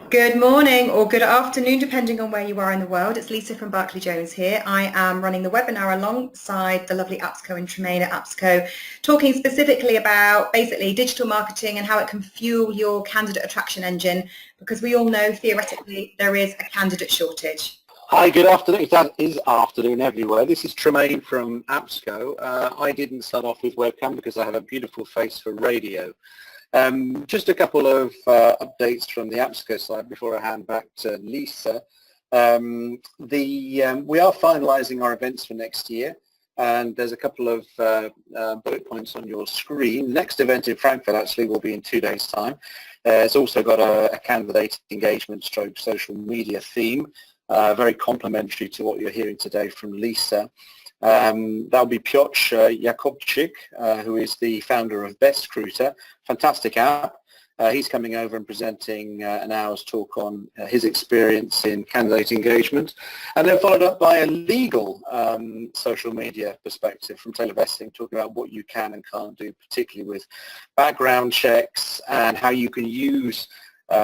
Good morning or good afternoon, depending on where you are in the world. It's Lisa from Barclay Jones here. I am running the webinar alongside the lovely APSCO and Tremaine at APSCO, talking specifically about basically digital marketing and how it can fuel your candidate attraction engine, because we all know theoretically there is a candidate shortage. Hi, good afternoon. That is afternoon everywhere. This is Tremaine from APSCO. I didn't start off with webcam because I have a beautiful face for radio. Just a couple of updates from the APSCO side before I hand back to Lisa. We are finalising our events for next year, and there's a couple of bullet points on your screen. Next event in Frankfurt actually will be in 2 days' time. It's also got a candidate engagement stroke social media theme, very complementary to what you're hearing today from Lisa. That'll be Piotr Jakobczyk, who is the founder of Best Recruiter, fantastic app. He's coming over and presenting an hour's talk on his experience in candidate engagement, and then followed up by a legal social media perspective from Taylor Vesting, talking about what you can and can't do, particularly with background checks and how you can use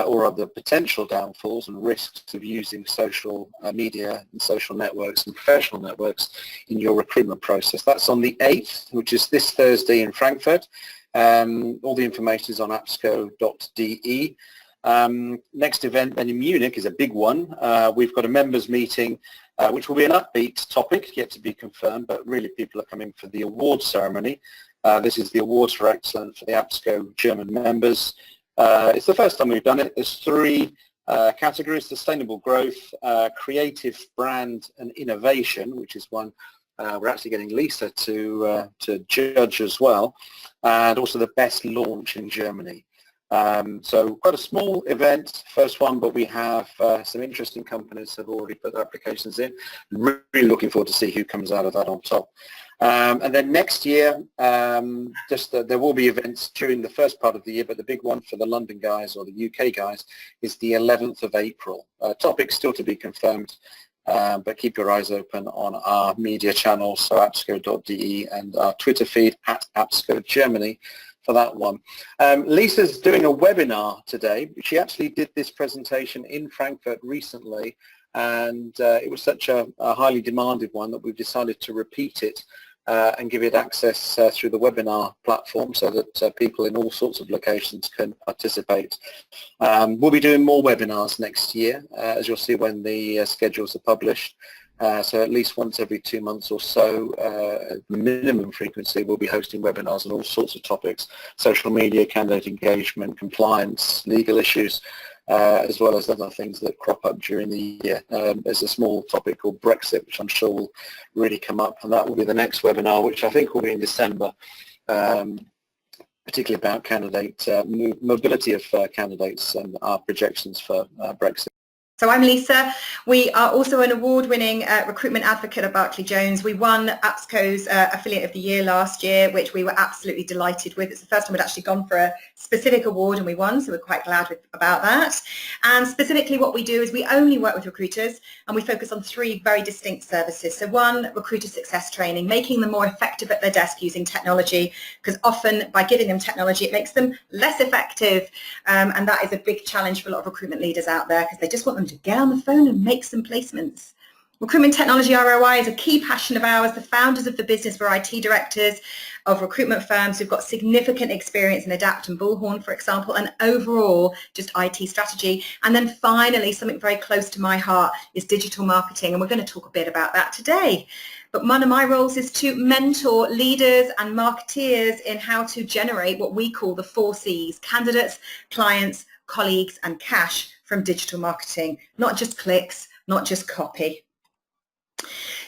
or other potential downfalls and risks of using social media and social networks and professional networks in your recruitment process. That's on the 8th, which is this Thursday in Frankfurt. All the information is on apsco.de. Next event then in Munich is a big one. We've got a members meeting which will be an upbeat topic, yet to be confirmed, but really people are coming for the awards ceremony. This is the Awards for Excellence for the APSCO German members. It's the first time we've done it. There's 3 categories: sustainable growth, creative brand and innovation, which is one we're actually getting Lisa to judge as well, and also the best launch in Germany. So quite a small event, first one, but we have some interesting companies have already put their applications in. Really looking forward to see who comes out of that on top. And then next year, there will be events during the first part of the year, but the big one for the London guys or the UK guys is the 11th of April. Topic still to be confirmed, but keep your eyes open on our media channels, so apsco.de, and our Twitter feed at APSCO Germany for that one. Lisa's doing a webinar today. She actually did this presentation in Frankfurt recently, and it was such a highly demanded one that we've decided to repeat it and give it access through the webinar platform so that people in all sorts of locations can participate. We'll be doing more webinars next year, as you'll see when the schedules are published. So at least once every 2 months or so, minimum frequency, we'll be hosting webinars on all sorts of topics: social media, candidate engagement, compliance, legal issues, as well as other things that crop up during the year. There's a small topic called Brexit, which I'm sure will really come up, and that will be the next webinar, which I think will be in December, particularly about candidate mobility of candidates and our projections for Brexit. So I'm Lisa. We are also an award-winning recruitment advocate at Barclay Jones. We won APSCO's Affiliate of the Year last year, which we were absolutely delighted with. It's the first time we'd actually gone for a specific award and we won, so we're quite glad about that. And specifically what we do is we only work with recruiters, and we focus on 3 very distinct services. So 1, recruiter success training, making them more effective at their desk using technology, because often by giving them technology it makes them less effective, and that is a big challenge for a lot of recruitment leaders out there, because they just want them to get on the phone and make some placements. Recruitment technology ROI is a key passion of ours. The founders of the business were IT directors of recruitment firms who've got significant experience in Adapt and Bullhorn, for example, and overall just IT strategy. And then finally, something very close to my heart is digital marketing, and we're going to talk a bit about that today. But one of my roles is to mentor leaders and marketeers in how to generate what we call the 4 C's: candidates, clients, colleagues, and cash from digital marketing. Not just clicks, not just copy.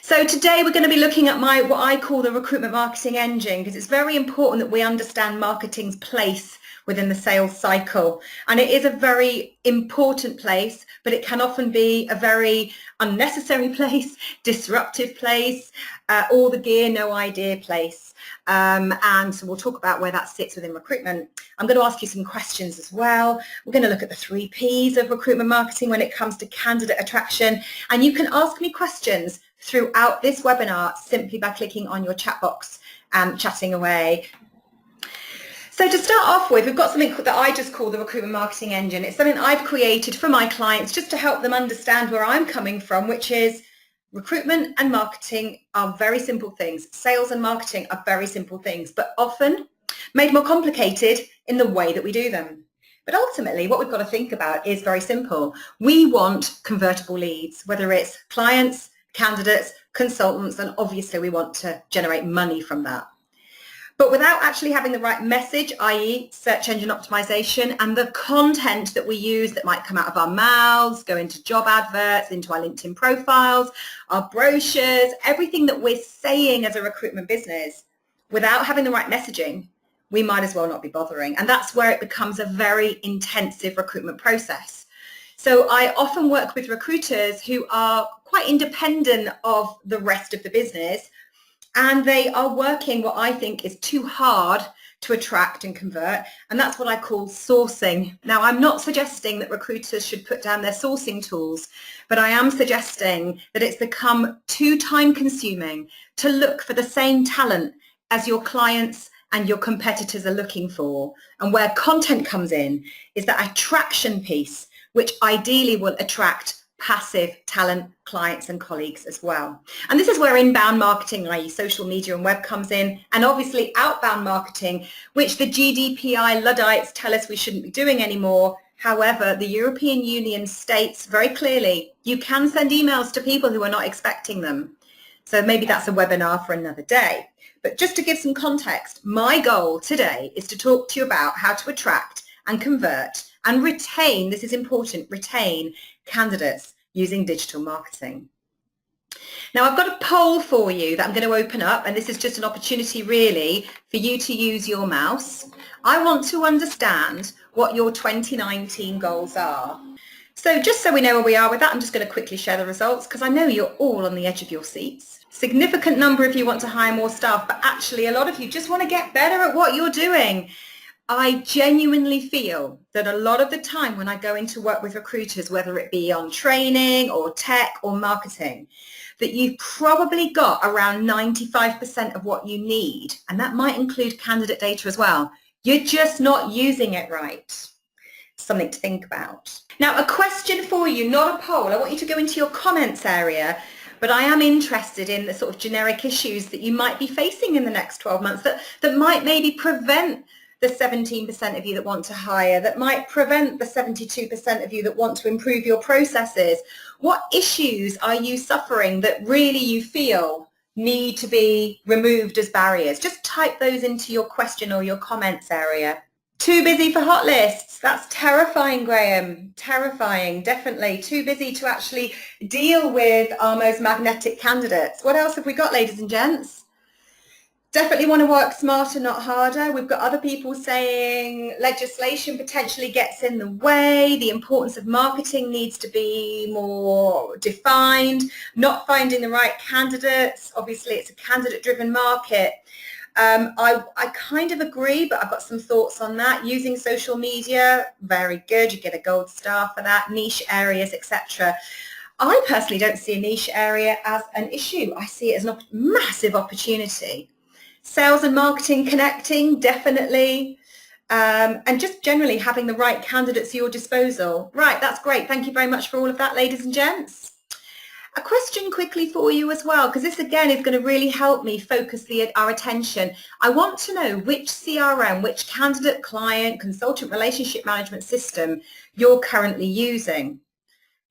So today we're going to be looking at what I call the recruitment marketing engine, because it's very important that we understand marketing's place within the sales cycle. And it is a very important place, but it can often be a very unnecessary place, disruptive place, all the gear, no idea place. And so we'll talk about where that sits within recruitment. I'm going to ask you some questions as well. We're going to look at the 3 Ps of recruitment marketing when it comes to candidate attraction. And you can ask me questions throughout this webinar simply by clicking on your chat box and chatting away. So to start off with, we've got something that I just call the recruitment marketing engine. It's something I've created for my clients just to help them understand where I'm coming from, which is recruitment and marketing are very simple things. Sales and marketing are very simple things, but often made more complicated in the way that we do them. But ultimately, what we've got to think about is very simple. We want convertible leads, whether it's clients, candidates, consultants, and obviously we want to generate money from that. But without actually having the right message, i.e. search engine optimization, and the content that we use that might come out of our mouths, go into job adverts, into our LinkedIn profiles, our brochures, everything that we're saying as a recruitment business, without having the right messaging, we might as well not be bothering. And that's where it becomes a very intensive recruitment process. So I often work with recruiters who are quite independent of the rest of the business, and they are working what I think is too hard to attract and convert, and that's what I call sourcing. Now, I'm not suggesting that recruiters should put down their sourcing tools, but I am suggesting that it's become too time-consuming to look for the same talent as your clients and your competitors are looking for. And where content comes in is that attraction piece, which ideally will attract passive talent, clients and colleagues as well. And this is where inbound marketing, i.e. social media and web, comes in, and obviously outbound marketing, which the GDPR Luddites tell us we shouldn't be doing anymore. However, the European Union states very clearly you can send emails to people who are not expecting them. So maybe that's a webinar for another day. But just to give some context, my goal today is to talk to you about how to attract and convert and retain, this is important, retain candidates using digital marketing. Now, I've got a poll for you that I'm going to open up, and this is just an opportunity really for you to use your mouse. I want to understand what your 2019 goals are. So just so we know where we are with that, I'm just going to quickly share the results because I know you're all on the edge of your seats. Significant number of you want to hire more staff, but actually a lot of you just want to get better at what you're doing. I genuinely feel that a lot of the time when I go into work with recruiters, whether it be on training or tech or marketing, that you've probably got around 95% of what you need, and that might include candidate data as well. You're just not using it right. Something to think about. Now, a question for you, not a poll. I want you to go into your comments area, but I am interested in the sort of generic issues that you might be facing in the next 12 months that might maybe prevent the 17% of you that want to hire, that might prevent the 72% of you that want to improve your processes. What issues are you suffering that really you feel need to be removed as barriers? Just type those into your question or your comments area. Too busy for hot lists. That's terrifying, Graham. Terrifying, definitely. Too busy to actually deal with our most magnetic candidates. What else have we got, ladies and gents? Definitely want to work smarter, not harder. We've got other people saying legislation potentially gets in the way. The importance of marketing needs to be more defined. Not finding the right candidates. Obviously, it's a candidate-driven market. I kind of agree, but I've got some thoughts on that. Using social media, very good. You get a gold star for that. Niche areas, etc. I personally don't see a niche area as an issue. I see it as a massive opportunity. Sales and marketing connecting, definitely. And just generally having the right candidates at your disposal. Right, that's great. Thank you very much for all of that, ladies and gents. A question quickly for you as well, because this again is going to really help me focus our attention. I want to know which CRM, which candidate, client, consultant relationship management system you're currently using.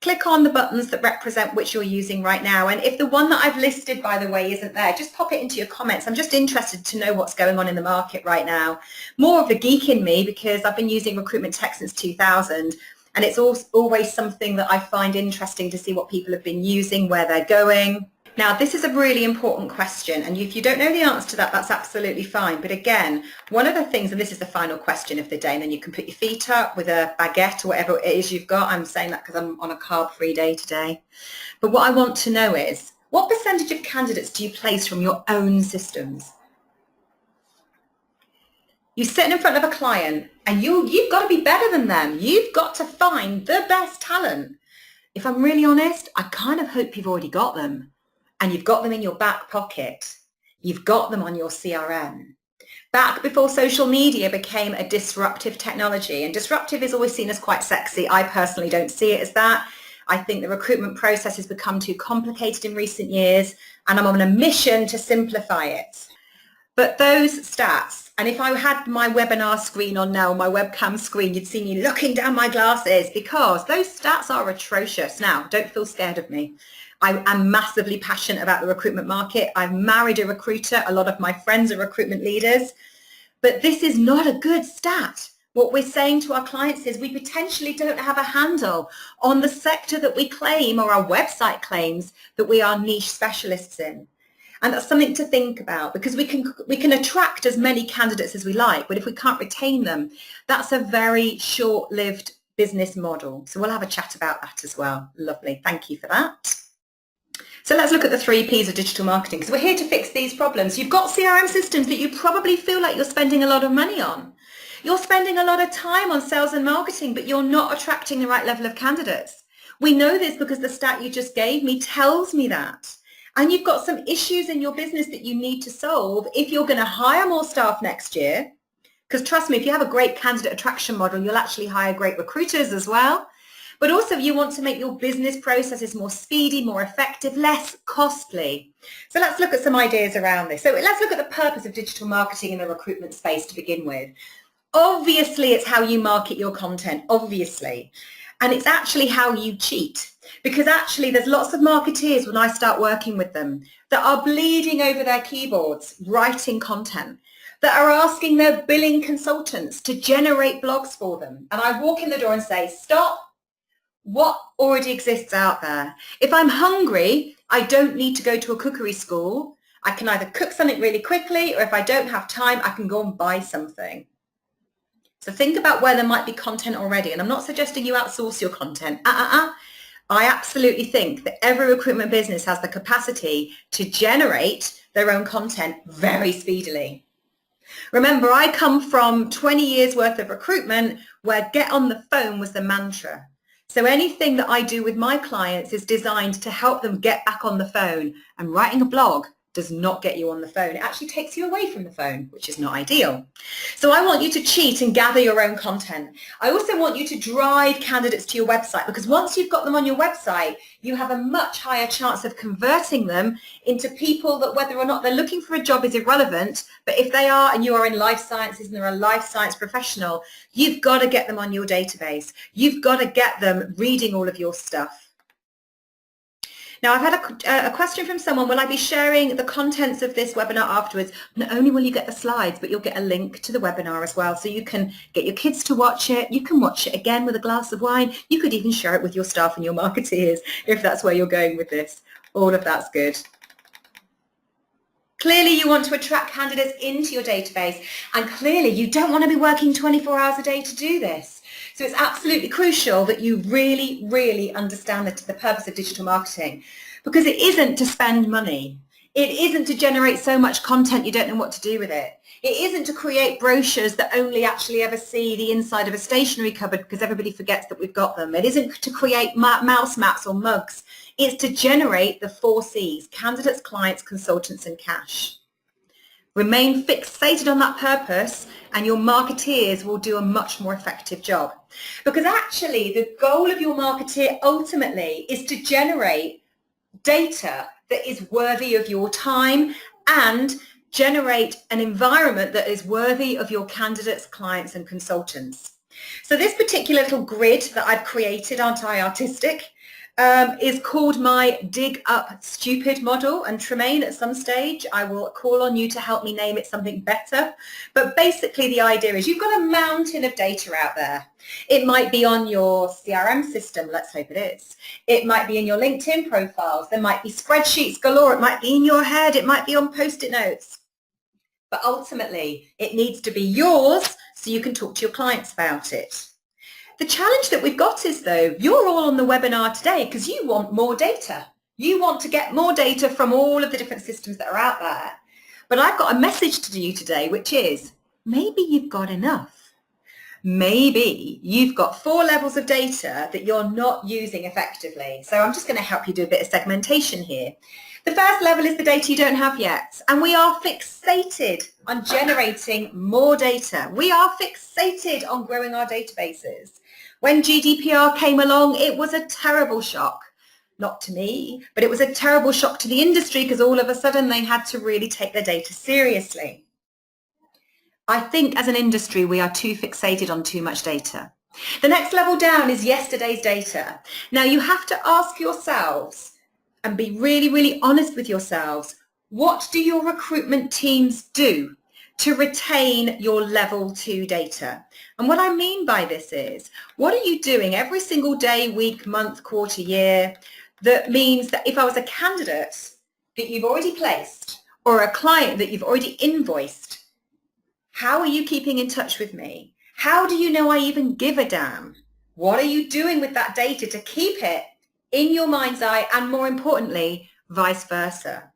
Click on the buttons that represent which you're using right now. And if the one that I've listed, by the way, isn't there, just pop it into your comments. I'm just interested to know what's going on in the market right now. More of the geek in me, because I've been using recruitment tech since 2000. And it's always something that I find interesting to see what people have been using, where they're going. Now, this is a really important question, and if you don't know the answer to that, that's absolutely fine. But again, one of the things, and this is the final question of the day, and then you can put your feet up with a baguette or whatever it is you've got. I'm saying that because I'm on a carb-free day today. But what I want to know is, what percentage of candidates do you place from your own systems? You're sitting in front of a client, and you've got to be better than them. You've got to find the best talent. If I'm really honest, I kind of hope you've already got them. And you've got them in your back pocket. You've got them on your CRM. Back before social media became a disruptive technology, and disruptive is always seen as quite sexy. I personally don't see it as that. I think the recruitment process has become too complicated in recent years, and I'm on a mission to simplify it. But those stats, and if I had my webinar screen on now, my webcam screen, you'd see me looking down my glasses, because those stats are atrocious. Now, don't feel scared of me. I am massively passionate about the recruitment market. I've married a recruiter. A lot of my friends are recruitment leaders. But this is not a good stat. What we're saying to our clients is we potentially don't have a handle on the sector that we claim, or our website claims that we are niche specialists in. And that's something to think about, because we can attract as many candidates as we like, but if we can't retain them, that's a very short-lived business model. So we'll have a chat about that as well. Lovely. Thank you for that. So let's look at the 3 Ps of digital marketing, because we're here to fix these problems. You've got CRM systems that you probably feel like you're spending a lot of money on. You're spending a lot of time on sales and marketing, but you're not attracting the right level of candidates. We know this because the stat you just gave me tells me that. And you've got some issues in your business that you need to solve if you're going to hire more staff next year. Because trust me, if you have a great candidate attraction model, you'll actually hire great recruiters as well. But also you want to make your business processes more speedy, more effective, less costly. So let's look at some ideas around this. So let's look at the purpose of digital marketing in the recruitment space to begin with. Obviously, it's how you market your content, obviously. And it's actually how you cheat. Because actually there's lots of marketeers when I start working with them that are bleeding over their keyboards, writing content, that are asking their billing consultants to generate blogs for them. And I walk in the door and say, stop. What already exists out there? If I'm hungry, I don't need to go to a cookery school. I can either cook something really quickly, or if I don't have time, I can go and buy something. So think about where there might be content already. And I'm not suggesting you outsource your content. I absolutely think that every recruitment business has the capacity to generate their own content very speedily. Remember, I come from 20 years worth of recruitment where get on the phone was the mantra. So anything that I do with my clients is designed to help them get back on the phone, and writing a blog does not get you on the phone. It actually takes you away from the phone, which is not ideal. So I want you to cheat and gather your own content. I also want you to drive candidates to your website, because once you've got them on your website, you have a much higher chance of converting them into people that, whether or not they're looking for a job is irrelevant, but if they are, and you are in life sciences and they're a life science professional, you've got to get them on your database. You've got to get them reading all of your stuff. Now, I've had a question from someone. Will I be sharing the contents of this webinar afterwards? Not only will you get the slides, but you'll get a link to the webinar as well. So you can get your kids to watch it. You can watch it again with a glass of wine. You could even share it with your staff and your marketeers if that's where you're going with this. All of that's good. Clearly, you want to attract candidates into your database, and clearly you don't want to be working 24 hours a day to do this. So it's absolutely crucial that you really, really understand the purpose of digital marketing, because it isn't to spend money. It isn't to generate so much content you don't know what to do with it. It isn't to create brochures that only actually ever see the inside of a stationery cupboard because everybody forgets that we've got them. It isn't to create mouse mats or mugs. It's to generate the 4 Cs: candidates, clients, consultants, and cash. Remain fixated on that purpose, and your marketeers will do a much more effective job. Because actually the goal of your marketeer ultimately is to generate data that is worthy of your time and generate an environment that is worthy of your candidates, clients, and consultants. So this particular little grid that I've created, aren't I artistic, is called my Dig Up Stupid model. And Tremaine, at some stage, I will call on you to help me name it something better. But basically the idea is you've got a mountain of data out there. It might be on your CRM system, let's hope it is. It might be in your LinkedIn profiles. There might be spreadsheets galore. It might be in your head. It might be on Post-it notes. But ultimately, it needs to be yours so you can talk to your clients about it. The challenge that we've got is, though, you're all on the webinar today because you want more data. You want to get more data from all of the different systems that are out there. But I've got a message to you today, which is maybe you've got enough. maybe you've got 4 levels of data that you're not using effectively. So I'm just going to help you do a bit of segmentation here. The first level is the data you don't have yet, and we are fixated on generating more data. We are fixated on growing our databases. When GDPR came along, it was a terrible shock. Not to me, but it was a terrible shock to the industry because all of a sudden they had to really take their data seriously. I think as an industry, we are too fixated on too much data. The next level down is yesterday's data. Now you have to ask yourselves and be really, really honest with yourselves. What do your recruitment teams do to retain your level 2 data? And what I mean by this is, what are you doing every single day, week, month, quarter, year, that means that if I was a candidate that you've already placed or a client that you've already invoiced, how are you keeping in touch with me? How do you know I even give a damn? What are you doing with that data to keep it in your mind's eye, and more importantly, vice versa?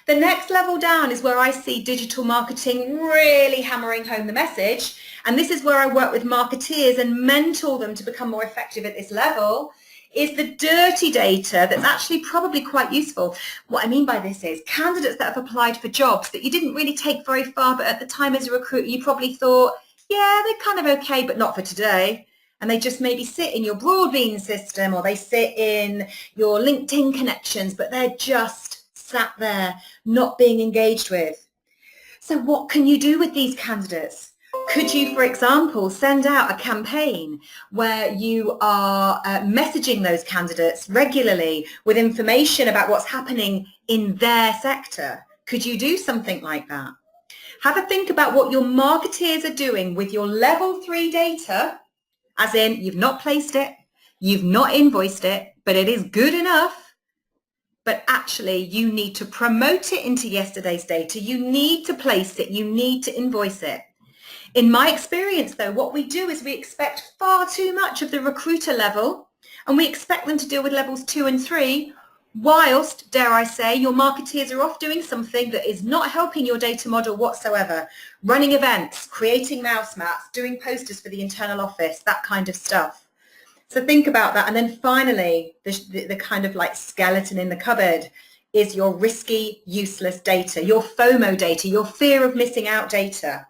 The next level down is where I see digital marketing really hammering home the message. And this is where I work with marketeers and mentor them to become more effective at this level, is the dirty data that's actually probably quite useful. What I mean by this is candidates that have applied for jobs that you didn't really take very far, but at the time as a recruiter, you probably thought, yeah, they're kind of okay, but not for today. And they just maybe sit in your Broadbean system, or they sit in your LinkedIn connections, but they're just sat there not being engaged with. So what can you do with these candidates? Could you, for example, send out a campaign where you are messaging those candidates regularly with information about what's happening in their sector? Could you do something like that? Have a think about what your marketeers are doing with your level 3 data, as in you've not placed it, you've not invoiced it, but it is good enough. But actually you need to promote it into yesterday's data. You need to place it. You need to invoice it. In my experience, though, what we do is we expect far too much of the recruiter level, and we expect them to deal with levels 2 and 3, whilst, dare I say, your marketeers are off doing something that is not helping your data model whatsoever. Running events, creating mouse mats, doing posters for the internal office, that kind of stuff. So think about that. And then finally, the kind of like skeleton in the cupboard is your risky, useless data, your FOMO data, your fear of missing out data.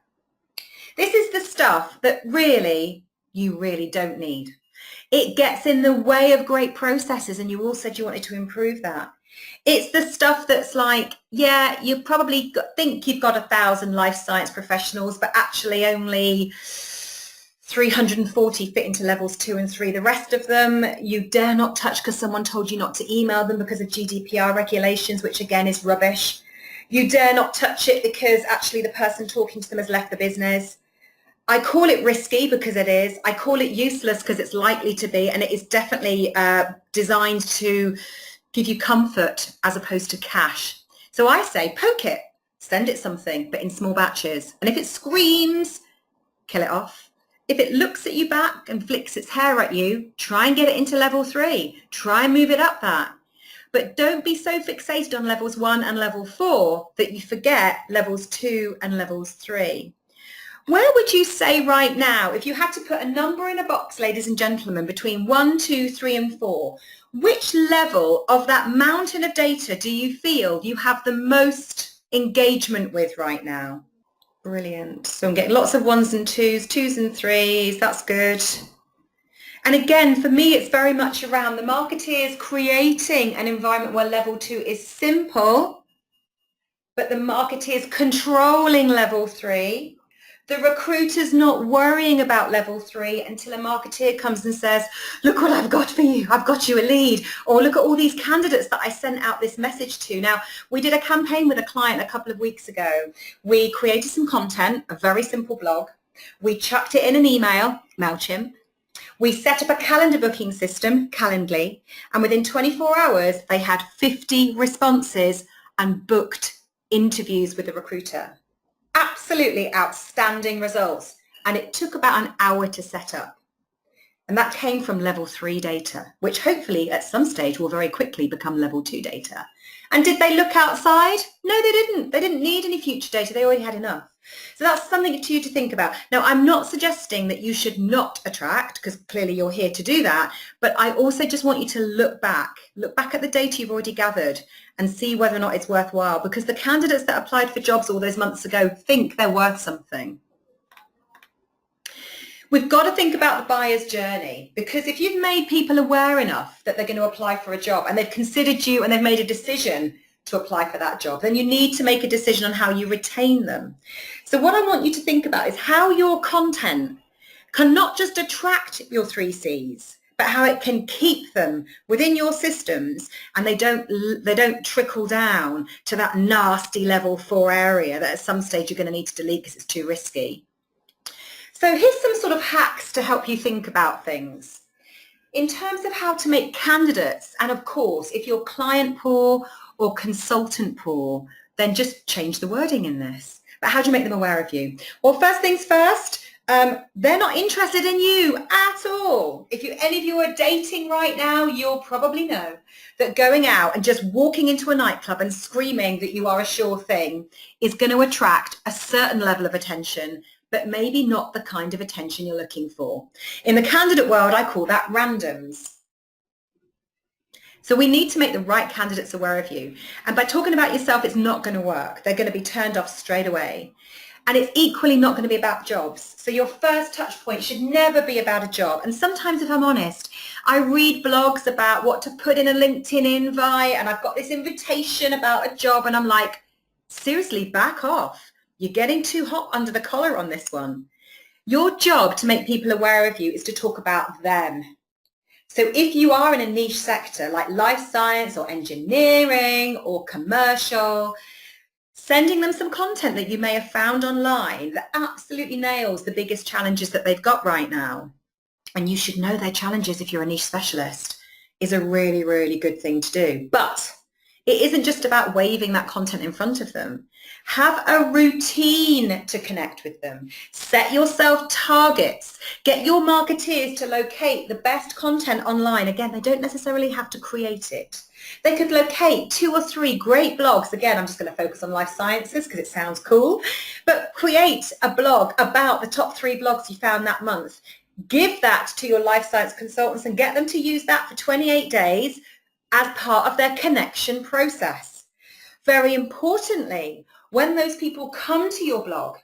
This is the stuff that you really don't need. It gets in the way of great processes, and you all said you wanted to improve that. It's the stuff that's like, yeah, you probably think you've got 1,000 life science professionals, but actually only 340 fit into levels 2 and 3. The rest of them you dare not touch because someone told you not to email them because of GDPR regulations, which again is rubbish. You dare not touch it because actually the person talking to them has left the business. I call it risky because it is. I call it useless because it's likely to be, and it is definitely designed to give you comfort as opposed to cash. So I say poke it, send it something, but in small batches. And if it screams, kill it off. If it looks at you back and flicks its hair at you, try and get it into level 3. Try and move it up that. But don't be so fixated on levels 1 and level 4 that you forget levels 2 and levels 3. Where would you say right now, if you had to put a number in a box, ladies and gentlemen, between 1, 2, 3 and 4, which level of that mountain of data do you feel you have the most engagement with right now? Brilliant. So I'm getting lots of 1s and 2s, 2s and 3s. That's good. And again, for me, it's very much around the marketeers creating an environment where level 2 is simple, but the marketeers controlling level 3. The recruiter's not worrying about level 3 until a marketeer comes and says, look what I've got for you. I've got you a lead. Or look at all these candidates that I sent out this message to. Now, we did a campaign with a client a couple of weeks ago. We created some content, a very simple blog. We chucked it in an email, MailChimp. We set up a calendar booking system, Calendly, and within 24 hours, they had 50 responses and booked interviews with the recruiter. Absolutely outstanding results. And it took about an hour to set up. And that came from level 3 data, which hopefully at some stage will very quickly become level 2 data. And did they look outside? No, they didn't. They didn't need any future data. They already had enough. So that's something to you to think about. Now, I'm not suggesting that you should not attract, because clearly you're here to do that, but I also just want you to look back at the data you've already gathered and see whether or not it's worthwhile, because the candidates that applied for jobs all those months ago think they're worth something. We've got to think about the buyer's journey, because if you've made people aware enough that they're going to apply for a job and they've considered you and they've made a decision to apply for that job, then you need to make a decision on how you retain them. So what I want you to think about is how your content can not just attract your 3 Cs, but how it can keep them within your systems, and they don't trickle down to that nasty level 4 area that at some stage you're going to need to delete because it's too risky. So here's some sort of hacks to help you think about things. In terms of how to make candidates, and of course, if you're client poor or consultant poor, then just change the wording in this. But how do you make them aware of you? Well, first things first, they're not interested in you at all. If any of you are dating right now, you'll probably know that going out and just walking into a nightclub and screaming that you are a sure thing is going to attract a certain level of attention, but maybe not the kind of attention you're looking for. In the candidate world, I call that randoms. So we need to make the right candidates aware of you. And by talking about yourself, it's not going to work. They're going to be turned off straight away. And it's equally not going to be about jobs. So your first touch point should never be about a job. And sometimes, if I'm honest, I read blogs about what to put in a LinkedIn invite, and I've got this invitation about a job, and I'm like, seriously, back off. You're getting too hot under the collar on this one. Your job to make people aware of you is to talk about them. So if you are in a niche sector like life science or engineering or commercial, sending them some content that you may have found online that absolutely nails the biggest challenges that they've got right now, and you should know their challenges if you're a niche specialist, is a really, really good thing to do. But it isn't just about waving that content in front of them. Have a routine to connect with them. Set yourself targets. Get your marketeers to locate the best content online. Again, they don't necessarily have to create it. They could locate 2 or 3 great blogs. Again, I'm just going to focus on life sciences because it sounds cool. But create a blog about the top 3 blogs you found that month. Give that to your life science consultants and get them to use that for 28 days as part of their connection process. Very importantly, when those people come to your blog,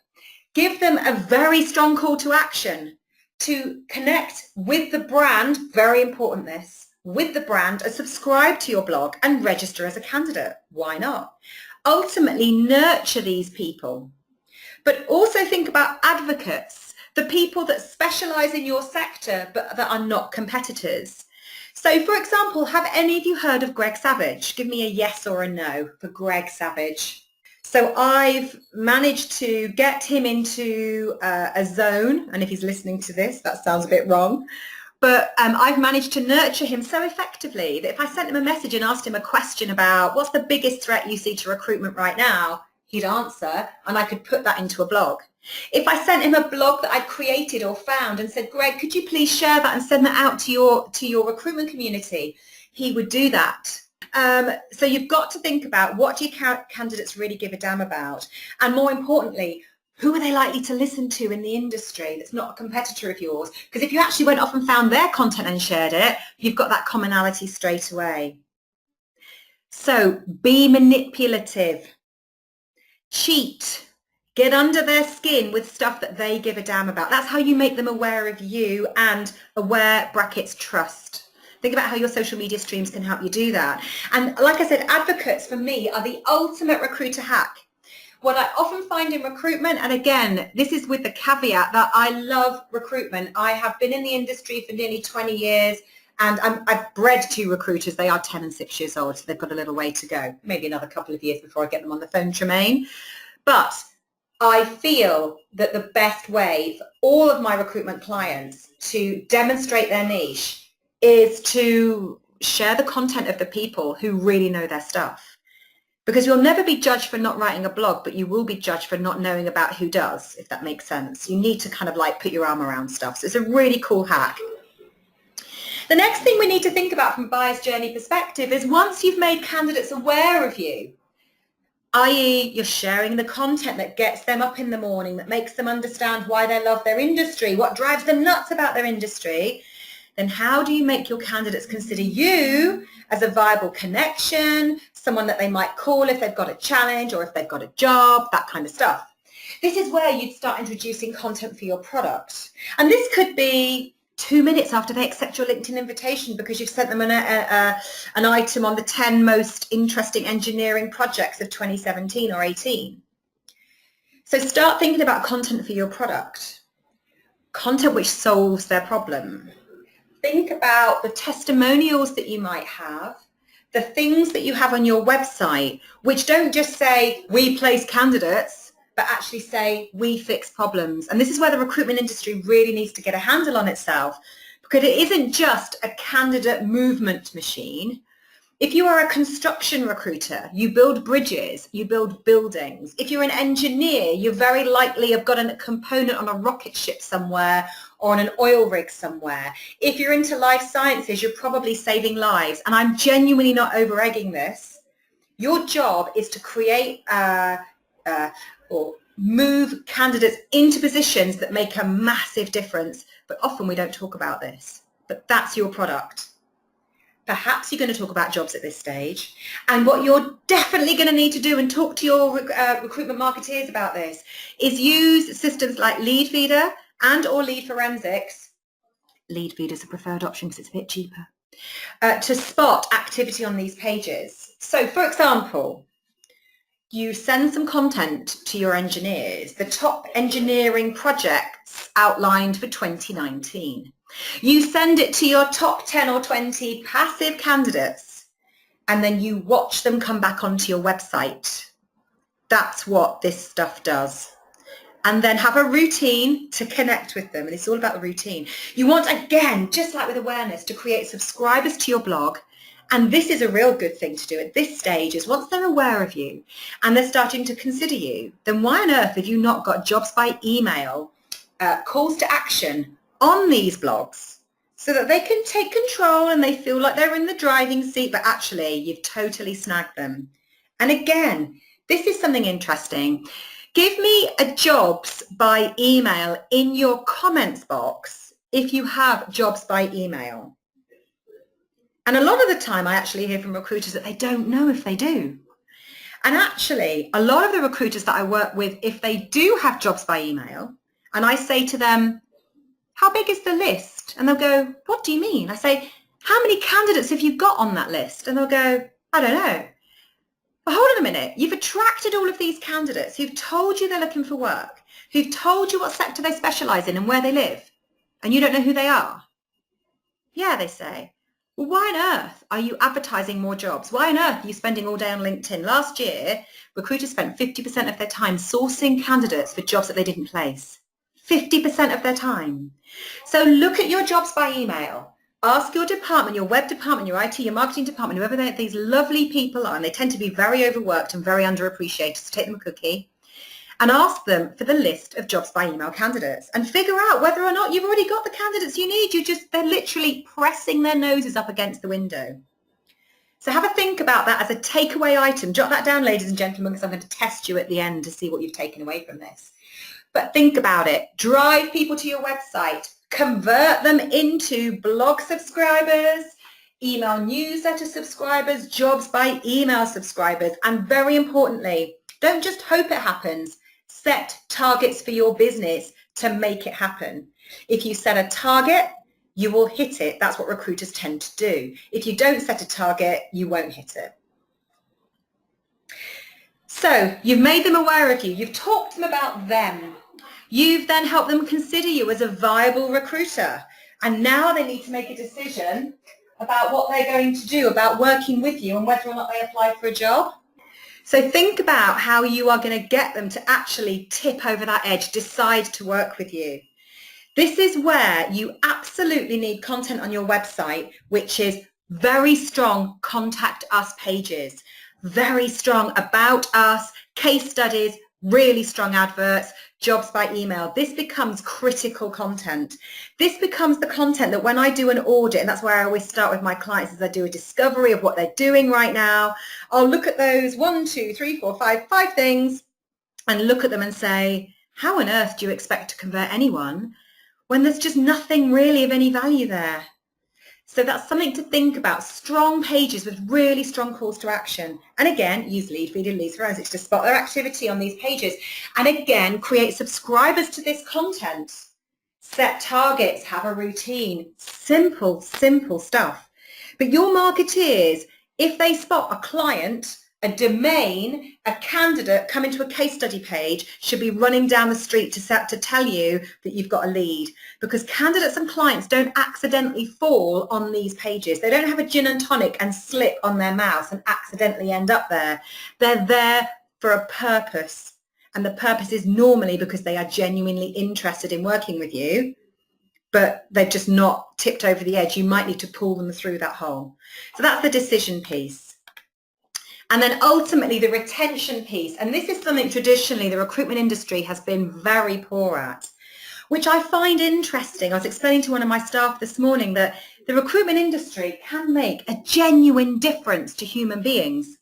give them a very strong call to action to connect with the brand, very important this, with the brand, and subscribe to your blog and register as a candidate. Why not? Ultimately, nurture these people. But also think about advocates, the people that specialize in your sector but that are not competitors. So, for example, have any of you heard of Greg Savage? Give me a yes or a no for Greg Savage. So I've managed to get him into a zone, and if he's listening to this, that sounds a bit wrong, but I've managed to nurture him so effectively that if I sent him a message and asked him a question about what's the biggest threat you see to recruitment right now, he'd answer, and I could put that into a blog. If I sent him a blog that I'd created or found and said, Greg, could you please share that and send that out to your recruitment community, he would do that. So you've got to think about what do your candidates really give a damn about, and more importantly, who are they likely to listen to in the industry that's not a competitor of yours? Because if you actually went off and found their content and shared it, you've got that commonality straight away. So be manipulative, cheat, get under their skin with stuff that they give a damn about. That's how you make them aware of you, and aware brackets trust. Think about how your social media streams can help you do that. And like I said, advocates for me are the ultimate recruiter hack. What I often find in recruitment, and again, this is with the caveat that I love recruitment. I have been in the industry for nearly 20 years, and I've bred 2 recruiters. They are 10 and 6 years old, so they've got a little way to go. Maybe another couple of years before I get them on the phone, Tremaine. But I feel that the best way for all of my recruitment clients to demonstrate their niche is to share the content of the people who really know their stuff. Because you'll never be judged for not writing a blog, but you will be judged for not knowing about who does, if that makes sense. You need to kind of like put your arm around stuff. So it's a really cool hack. The next thing we need to think about from a buyer's journey perspective is once you've made candidates aware of you, i.e. you're sharing the content that gets them up in the morning, that makes them understand why they love their industry, what drives them nuts about their industry, then how do you make your candidates consider you as a viable connection, someone that they might call if they've got a challenge or if they've got a job, that kind of stuff. This is where you'd start introducing content for your product. And this could be 2 minutes after they accept your LinkedIn invitation because you've sent them an item on the 10 most interesting engineering projects of 2017 or 18. So start thinking about content for your product, content which solves their problem. Think about the testimonials that you might have, the things that you have on your website, which don't just say, we place candidates, but actually say, we fix problems. And this is where the recruitment industry really needs to get a handle on itself, because it isn't just a candidate movement machine. If you are a construction recruiter, you build bridges, you build buildings. If you're an engineer, you very likely have got a component on a rocket ship somewhere or on an oil rig somewhere. If you're into life sciences, you're probably saving lives. And I'm genuinely not over-egging this. Your job is to create or move candidates into positions that make a massive difference. But often we don't talk about this. But that's your product. Perhaps you're going to talk about jobs at this stage. And what you're definitely going to need to do and talk to your recruitment marketeers about this is use systems like Lead Feeder and or Lead Forensics. Lead Feeder is a preferred option because it's a bit cheaper. To spot activity on these pages. So for example, you send some content to your engineers, the top engineering projects outlined for 2019. You send it to your top 10 or 20 passive candidates, and then you watch them come back onto your website. That's what this stuff does. And then have a routine to connect with them. And it's all about the routine. You want, again, just like with awareness, to create subscribers to your blog. And this is a real good thing to do at this stage, is once they're aware of you and they're starting to consider you, then why on earth have you not got jobs by email, calls to action on these blogs so that they can take control and they feel like they're in the driving seat, but actually you've totally snagged them. And again, this is something interesting. Give me a jobs by email in your comments box if you have jobs by email. And a lot of the time I actually hear from recruiters that they don't know if they do. And actually, a lot of the recruiters that I work with, if they do have jobs by email, and I say to them, how big is the list? And they'll go, what do you mean? I say, how many candidates have you got on that list? And they'll go, I don't know. But hold on a minute. You've attracted all of these candidates who've told you they're looking for work, who've told you what sector they specialise in and where they live, and you don't know who they are. Yeah, they say. Well, why on earth are you advertising more jobs? Why on earth are you spending all day on LinkedIn? Last year, recruiters spent 50% of their time sourcing candidates for jobs that they didn't place. 50% of their time. So look at your jobs by email. Ask your department, your web department, your IT, your marketing department, whoever these lovely people are, and they tend to be very overworked and very underappreciated, so take them a cookie, and ask them for the list of jobs by email candidates and figure out whether or not you've already got the candidates you need. They're literally pressing their noses up against the window. So have a think about that as a takeaway item. Jot that down, ladies and gentlemen, because I'm going to test you at the end to see what you've taken away from this. But think about it. Drive people to your website. Convert them into blog subscribers, email newsletter subscribers, jobs by email subscribers. And very importantly, don't just hope it happens. Set targets for your business to make it happen. If you set a target, you will hit it. That's what recruiters tend to do. If you don't set a target, you won't hit it. So you've made them aware of you. You've talked to them about them. You've then helped them consider you as a viable recruiter. And now they need to make a decision about what they're going to do, about working with you and whether or not they apply for a job. So think about how you are going to get them to actually tip over that edge, decide to work with you. This is where you absolutely need content on your website, which is very strong contact us pages, very strong about us, case studies, really strong adverts, jobs by email. This becomes critical content. This becomes the content that when I do an audit, and that's where I always start with my clients, as I do a discovery of what they're doing right now, I'll look at those 1, 2, 3, 4, 5 things and look at them and say, how on earth do you expect to convert anyone when there's just nothing really of any value there? So that's something to think about. Strong pages with really strong calls to action. And again, use lead feed and leads for analytics to spot their activity on these pages. And again, create subscribers to this content. Set targets, have a routine. Simple, simple stuff. But your marketeers, if they spot a client, a domain, a candidate come into a case study page, should be running down the street to tell you that you've got a lead, because candidates and clients don't accidentally fall on these pages. They don't have a gin and tonic and slip on their mouse and accidentally end up there. They're there for a purpose, and the purpose is normally because they are genuinely interested in working with you, but they've just not tipped over the edge. You might need to pull them through that hole. So that's the decision piece. And then ultimately the retention piece, and this is something traditionally the recruitment industry has been very poor at, which I find interesting. I was explaining to one of my staff this morning that the recruitment industry can make a genuine difference to human beings.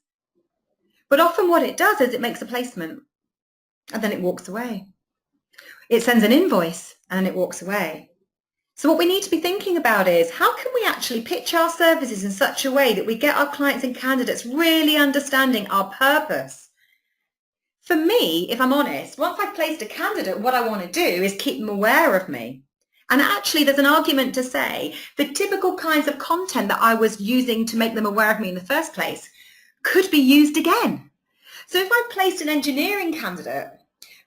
But often what it does is it makes a placement and then it walks away. It sends an invoice and then it walks away. So what we need to be thinking about is, how can we actually pitch our services in such a way that we get our clients and candidates really understanding our purpose? For me, if I'm honest, once I've placed a candidate, what I want to do is keep them aware of me. And actually, there's an argument to say the typical kinds of content that I was using to make them aware of me in the first place could be used again. So if I placed an engineering candidate,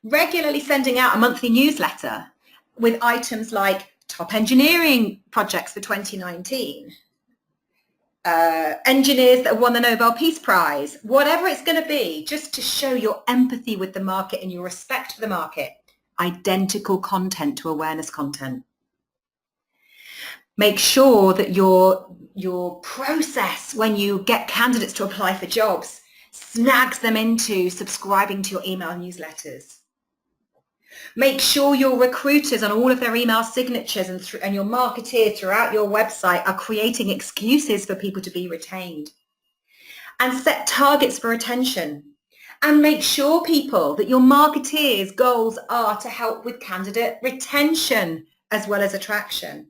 regularly sending out a monthly newsletter with items like top engineering projects for 2019, engineers that have won the Nobel Peace Prize, whatever it's going to be, just to show your empathy with the market and your respect for the market. Identical content to awareness content. Make sure that your process when you get candidates to apply for jobs snags them into subscribing to your email newsletters. Make sure your recruiters on all of their email signatures and your marketeers throughout your website are creating excuses for people to be retained. And set targets for retention. And make sure, people, that your marketeers' goals are to help with candidate retention as well as attraction.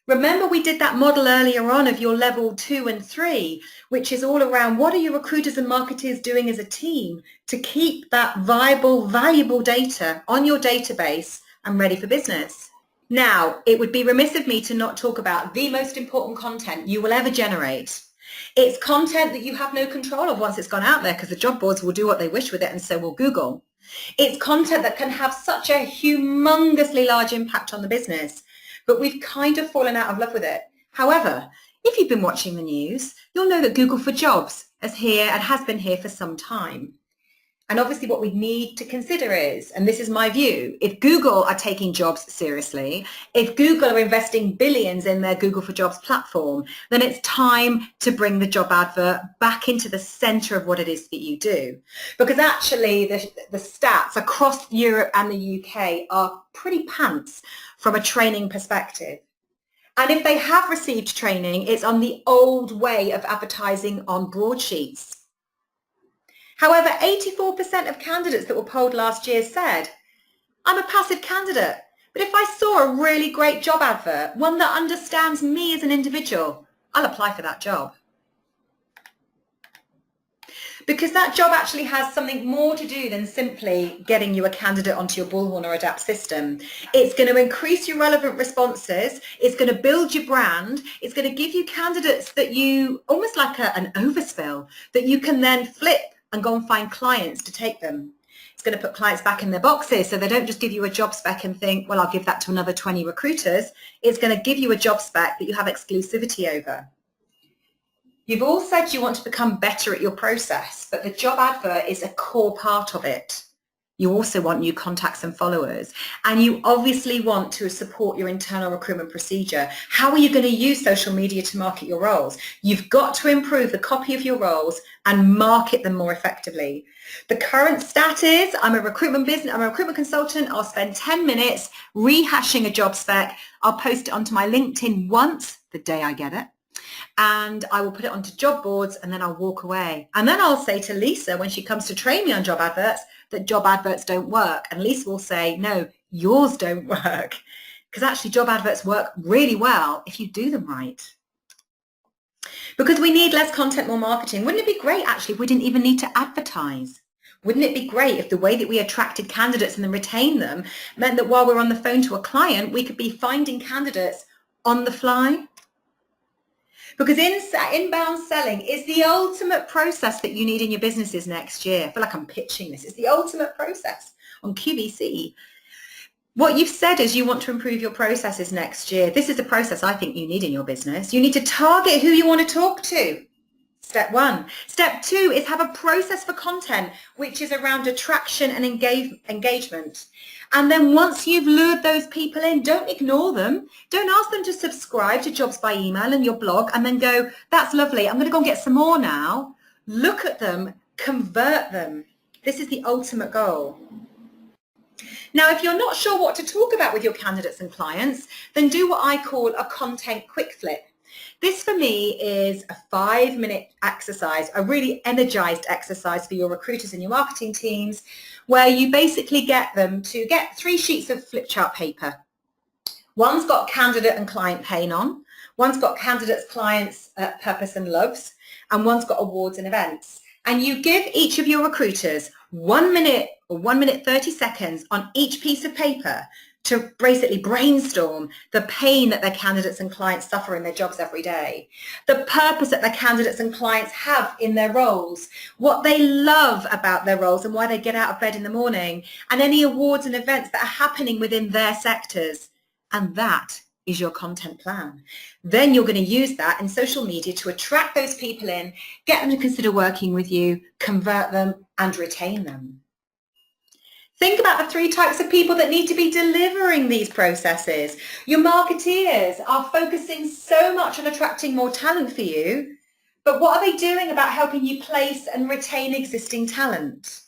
Remember, we did that model earlier on of your level 2 and 3, which is all around what are your recruiters and marketers doing as a team to keep that viable, valuable data on your database and ready for business. Now, it would be remiss of me to not talk about the most important content you will ever generate. It's content that you have no control of once it's gone out there, because the job boards will do what they wish with it, and so will Google. It's content that can have such a humongously large impact on the business, but we've kind of fallen out of love with it. However, if you've been watching the news, you'll know that Google for Jobs is here and has been here for some time. And obviously what we need to consider is, and this is my view, if Google are taking jobs seriously, if Google are investing billions in their Google for Jobs platform, then it's time to bring the job advert back into the center of what it is that you do. Because actually the stats across Europe and the UK are pretty pants from a training perspective. And if they have received training, it's on the old way of advertising on broadsheets. However, 84% of candidates that were polled last year said, I'm a passive candidate, but if I saw a really great job advert, one that understands me as an individual, I'll apply for that job. Because that job actually has something more to do than simply getting you a candidate onto your Bullhorn or Adapt system. It's going to increase your relevant responses. It's going to build your brand. It's going to give you candidates that you, almost like an overspill, that you can then flip and go and find clients to take them. It's going to put clients back in their boxes, so they don't just give you a job spec and think, well, I'll give that to another 20 recruiters. It's going to give you a job spec that you have exclusivity over. You've all said you want to become better at your process, but the job advert is a core part of it. You also want new contacts and followers. And you obviously want to support your internal recruitment procedure. How are you going to use social media to market your roles? You've got to improve the copy of your roles and market them more effectively. The current stat is I'm a recruitment consultant. I'll spend 10 minutes rehashing a job spec. I'll post it onto my LinkedIn once the day I get it. And I will put it onto job boards and then I'll walk away. And then I'll say to Lisa when she comes to train me on job adverts that job adverts don't work. And Lisa will say, no, yours don't work. Because actually job adverts work really well if you do them right. Because we need less content, more marketing. Wouldn't it be great actually if we didn't even need to advertise? Wouldn't it be great if the way that we attracted candidates and then retained them meant that while we're on the phone to a client, we could be finding candidates on the fly? Because inbound selling is the ultimate process that you need in your businesses next year. I feel like I'm pitching this. It's the ultimate process on QVC. What you've said is you want to improve your processes next year. This is the process I think you need in your business. You need to target who you want to talk to. Step 1. Step 2 is have a process for content, which is around attraction and engagement. And then once you've lured those people in, don't ignore them. Don't ask them to subscribe to Jobs by Email and your blog and then go, that's lovely, I'm going to go and get some more now. Look at them, convert them. This is the ultimate goal. Now, if you're not sure what to talk about with your candidates and clients, then do what I call a content quick flip. This for me is a 5-minute exercise, a really energized exercise for your recruiters and your marketing teams, where you basically get them to get 3 sheets of flip chart paper. One's got candidate and client pain on, one's got candidates, clients, purpose and loves, and one's got awards and events. And you give each of your recruiters 1 minute or 1 minute 30 seconds on each piece of paper to basically brainstorm the pain that their candidates and clients suffer in their jobs every day, the purpose that their candidates and clients have in their roles, what they love about their roles and why they get out of bed in the morning, and any awards and events that are happening within their sectors. And that is your content plan. Then you're going to use that in social media to attract those people in, get them to consider working with you, convert them, and retain them. Think about the 3 types of people that need to be delivering these processes. Your marketeers are focusing so much on attracting more talent for you, but what are they doing about helping you place and retain existing talent?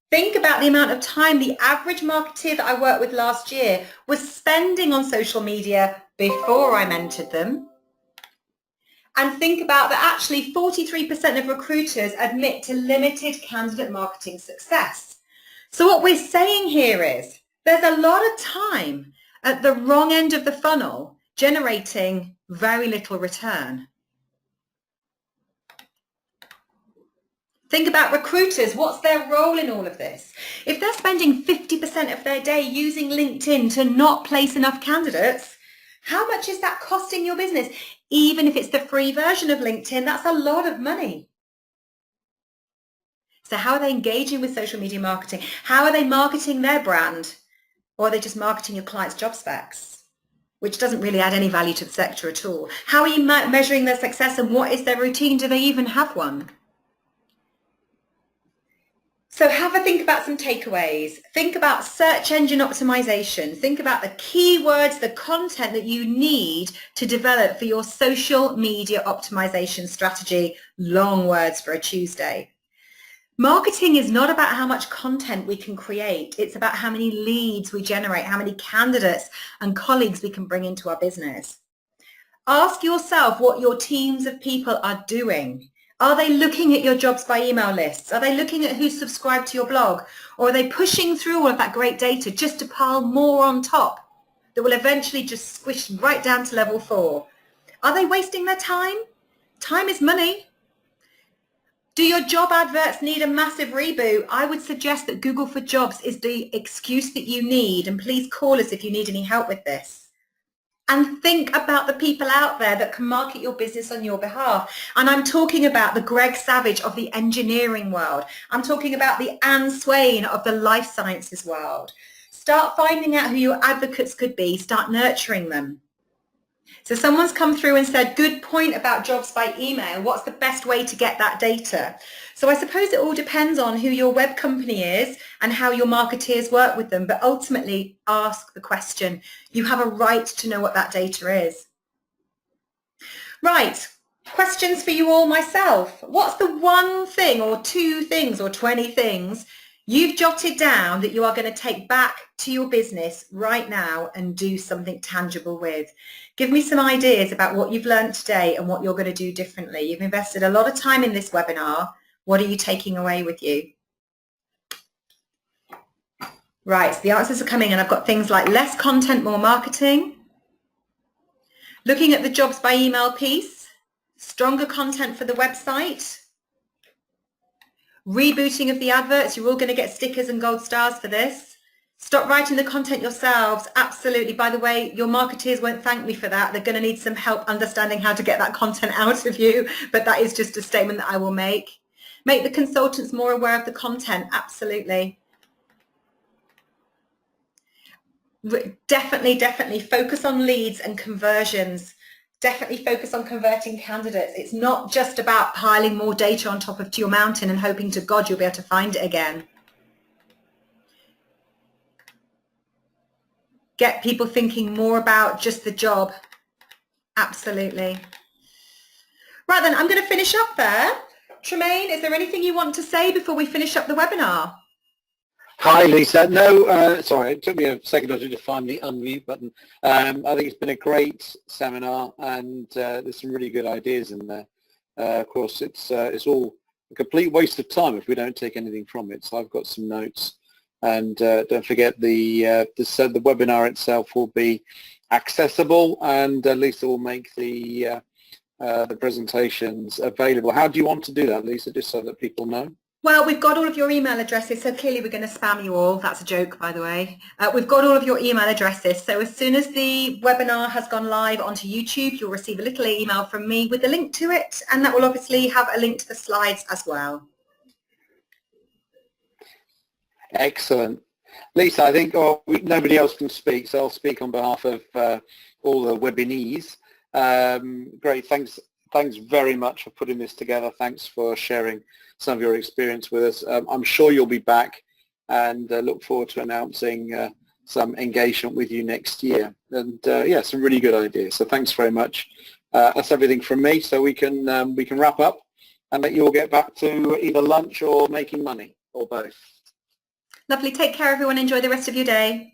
Think about the amount of time the average marketeer that I worked with last year was spending on social media before I mentored them. And think about that actually 43% of recruiters admit to limited candidate marketing success. So what we're saying here is there's a lot of time at the wrong end of the funnel generating very little return. Think about recruiters. What's their role in all of this? If they're spending 50% of their day using LinkedIn to not place enough candidates, how much is that costing your business? Even if it's the free version of LinkedIn, that's a lot of money. So how are they engaging with social media marketing? How are they marketing their brand? Or are they just marketing your client's job specs, which doesn't really add any value to the sector at all? How are you measuring their success and what is their routine? Do they even have one? So have a think about some takeaways. Think about search engine optimization. Think about the keywords, the content that you need to develop for your social media optimization strategy. Long words for a Tuesday. Marketing is not about how much content we can create. It's about how many leads we generate, how many candidates and colleagues we can bring into our business. Ask yourself what your teams of people are doing. Are they looking at your jobs by email lists? Are they looking at who's subscribed to your blog? Or are they pushing through all of that great data just to pile more on top that will eventually just squish right down to level 4? Are they wasting their time? Time is money. Do your job adverts need a massive reboot? I would suggest that Google for Jobs is the excuse that you need, and please call us if you need any help with this. And think about the people out there that can market your business on your behalf. And I'm talking about the Greg Savage of the engineering world. I'm talking about the Anne Swain of the life sciences world. Start finding out who your advocates could be. Start nurturing them. So someone's come through and said, good point about jobs by email. What's the best way to get that data? So I suppose it all depends on who your web company is and how your marketeers work with them. But ultimately, ask the question. You have a right to know what that data is. Right. Questions for you all myself. What's the one thing or two things or 20 things you've jotted down that you are going to take back to your business right now and do something tangible with? Give me some ideas about what you've learned today and what you're going to do differently. You've invested a lot of time in this webinar. What are you taking away with you? Right, so the answers are coming, and I've got things like less content, more marketing, looking at the jobs by email piece, stronger content for the website, rebooting of the adverts. You're all going to get stickers and gold stars for this. Stop writing the content yourselves. Absolutely. By the way, your marketeers won't thank me for that. They're going to need some help understanding how to get that content out of you, but that is just a statement that I will make. Make the consultants more aware of the content. Absolutely. Definitely focus on leads and conversions. Definitely focus on converting candidates. It's not just about piling more data on top of your mountain and hoping to God you'll be able to find it again. Get people thinking more about just the job. Absolutely. Right then, I'm going to finish up there. Tremaine, is there anything you want to say before we finish up the webinar? Hi, Lisa. No, sorry, it took me a second or two to find the unmute button. I think it's been a great seminar, and there's some really good ideas in there. Of course, it's all a complete waste of time if we don't take anything from it. So I've got some notes, and don't forget the webinar itself will be accessible, and Lisa will make the presentations available. How do you want to do that, Lisa, just so that people know? Well, we've got all of your email addresses, so clearly we're going to spam you all. That's a joke, by the way. We've got all of your email addresses, so as soon as the webinar has gone live onto YouTube, you'll receive a little email from me with a link to it, and that will obviously have a link to the slides as well. Excellent. Lisa, I think nobody else can speak, so I'll speak on behalf of all the webinees. Great, thanks very much for putting this together. Thanks for sharing some of your experience with us. I'm sure you'll be back, and look forward to announcing some engagement with you next year. And yeah, some really good ideas. So thanks very much. That's everything from me. So we can wrap up and let you all get back to either lunch or making money, or both. Lovely. Take care, everyone. Enjoy the rest of your day.